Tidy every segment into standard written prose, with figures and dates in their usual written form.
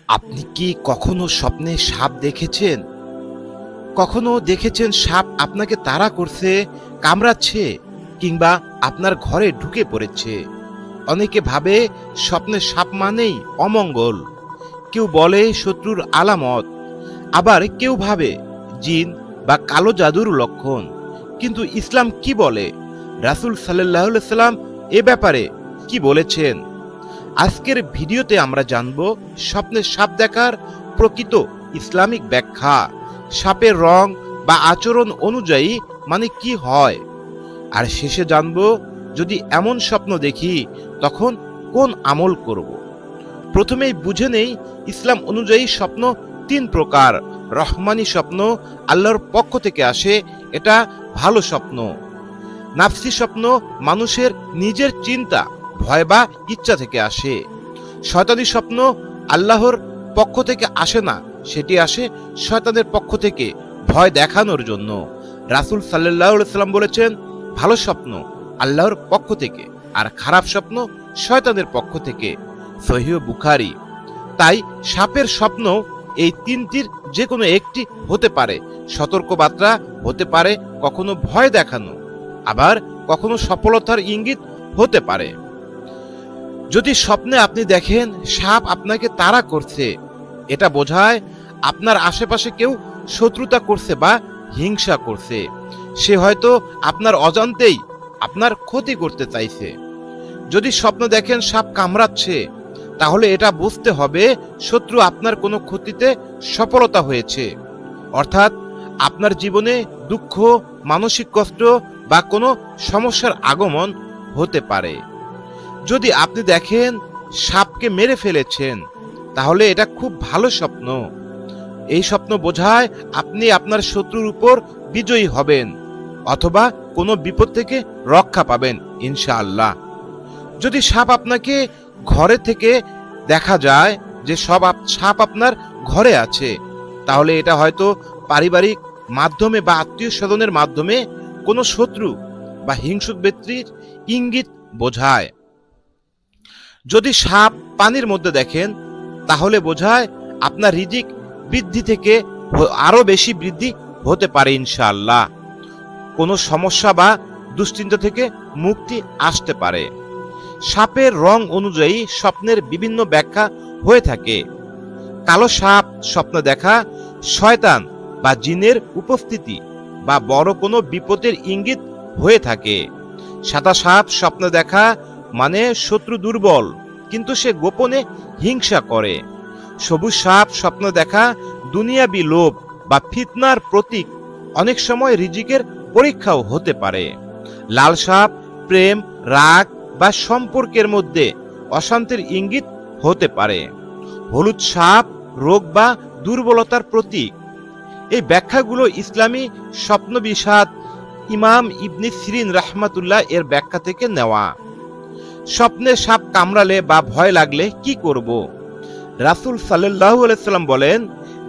আপনি কি কখনো স্বপ্নে সাপ দেখেছেন? কখনো দেখেছেন সাপ আপনাকে তাড়া করছে, কামড়াচ্ছে কিংবা আপনার ঘরে ঢুকে পড়েছে? অনেকে ভাবে স্বপ্নে সাপ মানেই অমঙ্গল, কেউ বলে শত্রুর আলামত, আবার কেউ ভাবে জিন বা কালো জাদুর লক্ষণ। কিন্তু ইসলাম কি বলে? রাসূল সাল্লাল্লাহু আলাইহি সাল্লাম এ ব্যাপারে কি বলেছেন? আজকের ভিডিওতে আমরা জানব স্বপ্নে সাপ দেখার প্রকৃত ইসলামিক ব্যাখ্যা, সাপের রং বা আচরণ অনুযায়ী মানে কি হয়, আর শেষে জানব যদি এমন স্বপ্ন দেখি তখন কোন আমল করব। প্রথমেই বুঝে নেই ইসলাম অনুযায়ী স্বপ্ন তিন প্রকার। রহমানি স্বপ্ন আল্লাহর পক্ষ থেকে আসে, এটা ভালো স্বপ্ন। নাফসি স্বপ্ন মানুষের নিজের চিন্তা, ভয় বা ইচ্ছা থেকে আসে। শয়তানি স্বপ্ন আল্লাহর পক্ষ থেকে আসে না, সেটি আসে শয়তানের পক্ষ থেকে ভয় দেখানোর জন্য। রাসূল সাল্লাল্লাহু আলাইহি সাল্লাম বলেছেন, ভালো স্বপ্ন আল্লাহর পক্ষ থেকে আর খারাপ স্বপ্ন শয়তানের পক্ষ থেকে। সহিহ বুখারী। তাই সাপের স্বপ্ন এই তিনটির যে কোনো একটি হতে পারে। সতর্কবার্তা হতে পারে, কখনো ভয় দেখানো, আবার কখনো সফলতার ইঙ্গিত হতে পারে। যদি স্বপ্নে আপনি দেখেন সাপ আপনাকে তাড়া করছে, এটা বোঝায় আপনার আশেপাশে কেউ শত্রুতা করছে বা হিংসা করছে। সে হয়তো আপনার অজান্তেই আপনার ক্ষতি করতে চাইছে। যদি স্বপ্ন দেখেন সাপ কামড়াচ্ছে, তাহলে এটা বুঝতে হবে শত্রু আপনার কোনো ক্ষতিতে সফলতা হয়েছে, অর্থাৎ আপনার জীবনে দুঃখ, মানসিক কষ্ট বা কোনো সমস্যার আগমন হতে পারে। যদি আপনি দেখেন সাপকে মেরে ফেলেছেন, তাহলে এটা খুব ভালো স্বপ্ন। এই স্বপ্ন বোঝায় আপনি আপনার শত্রুর উপর বিজয়ী হবেন অথবা কোনো বিপদ থেকে রক্ষা পাবেন ইনশাআল্লাহ। যদি সাপ আপনাকে ঘরে থেকে দেখা যায় যে সাপ আপনার ঘরে আছে, তাহলে এটা হয়তো পারিবারিক মাধ্যমে বা আত্মীয় স্বজনের মাধ্যমে কোনো শত্রু বা হিংসুক ব্যক্তির ইঙ্গিত বোঝায়। যদি সাপ পানির মধ্যে দেখেন, তাহলে বোঝায় আপনার রিজিক বৃদ্ধি থেকে আরো বেশি বৃদ্ধি হতে পারে ইনশাআল্লাহ। কোনো সমস্যা বা দুশ্চিন্তা থেকে মুক্তি আসতে পারে। সাপের রং অনুযায়ী স্বপ্নের বিভিন্ন ব্যাখ্যা হয়ে থাকে। কালো সাপ স্বপ্ন দেখা শয়তান বা জিনের উপস্থিতি বা বড় কোনো বিপদের ইঙ্গিত হয়ে থাকে। সাদা সাপ স্বপ্ন দেখা মানে শত্রু দুর্বল, কিন্তু সে গোপনে হিংসা করে। সবুজ সাপ স্বপ্ন দেখা দুনিয়াবি লোভ বা ফিতনার প্রতীক, অনেক সময় রিজিকের পরীক্ষাও হতে পারে। লাল সাপ প্রেম, রাগ বা সম্পর্কের মধ্যে অশান্তির ইঙ্গিত হতে পারে। হলুদ সাপ রোগ বা দুর্বলতার প্রতীক। এই ব্যাখ্যাগুলো ইসলামী স্বপ্ন বিশাদ ইমাম ইবনে সিরিন রাহমাতুল্লাহ এর ব্যাখ্যা থেকে নেওয়া। স্বপ্নে সাপ কামড়ালে বা ভয় লাগলে কি করব? রাসূল সাল্লাল্লাহু আলাইহি সাল্লাম বলেন,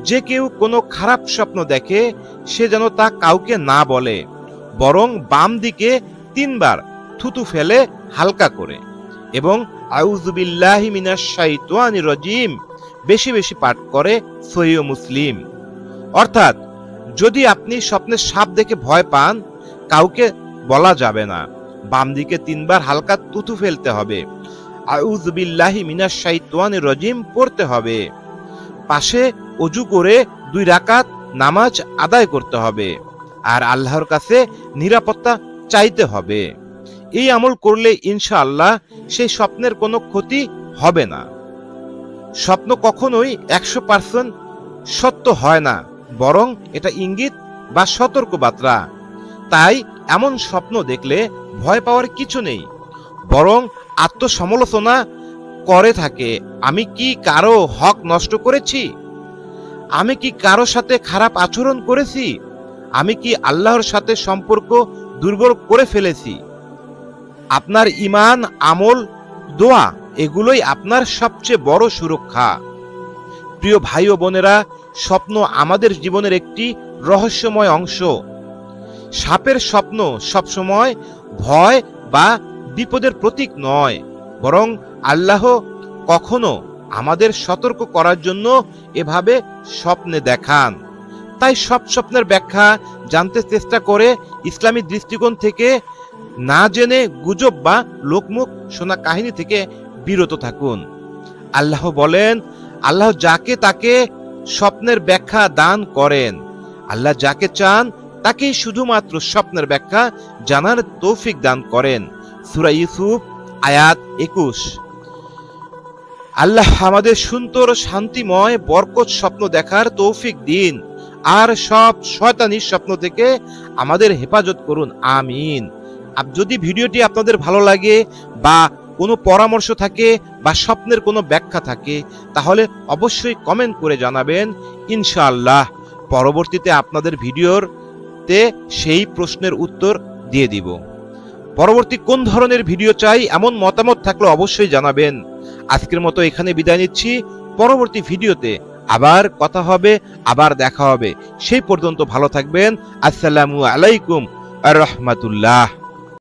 যে কেউ কোনো খারাপ স্বপ্ন দেখে সে যেন তা কাউকে না বলে, বরং বাম দিকে 3 বার থুতু ফেলে হালকা করে এবং আউযু বিল্লাহি মিনাশ শাইতানির রাজিম বেশি বেশি পাঠ করে। সহিহ মুসলিম। অর্থাৎ যদি আপনি স্বপ্নে সাপ দেখে ভয় পান, কাউকে বলা যাবে না, বাম দিকে 3 বার হালকা থুতু ফেলতে হবে, আউযু বিল্লাহি মিনাশ শাইতানির রাজিম পড়তে হবে, পাশে ওযু করে 2 রাকাত নামাজ আদায় করতে হবে আর আল্লাহর কাছে নিরাপত্তা চাইতে হবে। এই আমল করলে ইনশাআল্লাহ সেই স্বপ্নের কোনো ক্ষতি হবে না। স্বপ্ন কখনোই 100% সত্য হয় না, বরং এটা ইঙ্গিত বা সতর্কবার্তা। তাই এমন স্বপ্ন দেখলে ভয় পাওয়ার কিছু নেই, বরং আত্মসমালোচনা করে থাকে, আমি কি কারো হক নষ্ট করেছি? আমি কি কারো সাথে খারাপ আচরণ করেছি? আমি কি আল্লাহর সাথে সম্পর্ক দুর্বল করে ফেলেছি? আপনার ঈমান, আমল, দোয়া এগুলোই আপনার সবচেয়ে বড় সুরক্ষা। প্রিয় ভাই ও বোনেরা, স্বপ্ন আমাদের জীবনের একটি রহস্যময় অংশ। সাপের স্বপ্ন সবসময় ভয় বা বিপদের প্রতীক নয়, বরং আল্লাহ কখনো আমাদের সতর্ক করার জন্য এভাবে স্বপ্নে দেখান। তাই সব স্বপ্নের ব্যাখ্যা জানতে চেষ্টা করে ইসলামী দৃষ্টিকোণ থেকে না জেনে গুজব বা লোকমুখ শোনা কাহিনী থেকে বিরত থাকুন। আল্লাহ বলেন, আল্লাহ যাকে তাকে স্বপ্নের ব্যাখ্যা দান করেন। আল্লাহ যাকে চান তাকেই শুধুমাত্র স্বপ্নের ব্যাখ্যা জানার তৌফিক দান করেন। সূরা ইউসুফ আয়াত 21। আল্লাহ আমাদের সুন্দর, শান্তিময়, বরকত স্বপ্ন দেখার তৌফিক দিন, আর সব শয়তানি স্বপ্ন থেকে আমাদের হেফাজত করুন, আমিন। যদি ভিডিওটি আপনাদের ভালো লাগে বা কোনো পরামর্শ থাকে বা স্বপ্নের কোনো ব্যাখ্যা থাকে, তাহলে অবশ্যই কমেন্ট করে জানাবেন। ইনশাআল্লাহ পরবর্তীতে আপনাদের ভিডিওতে সেই প্রশ্নের উত্তর দিয়ে দিব। পরবর্তী কোন ধরনের ভিডিও চাই এমন মতামত থাকলে অবশ্যই জানাবেন। আজকের মতো এখানে বিদায় নিচ্ছি। পরবর্তী ভিডিওতে আবার কথা হবে, আবার দেখা হবে। সেই পর্যন্ত ভালো থাকবেন। আসসালামু আলাইকুম ওয়া রাহমাতুল্লাহ।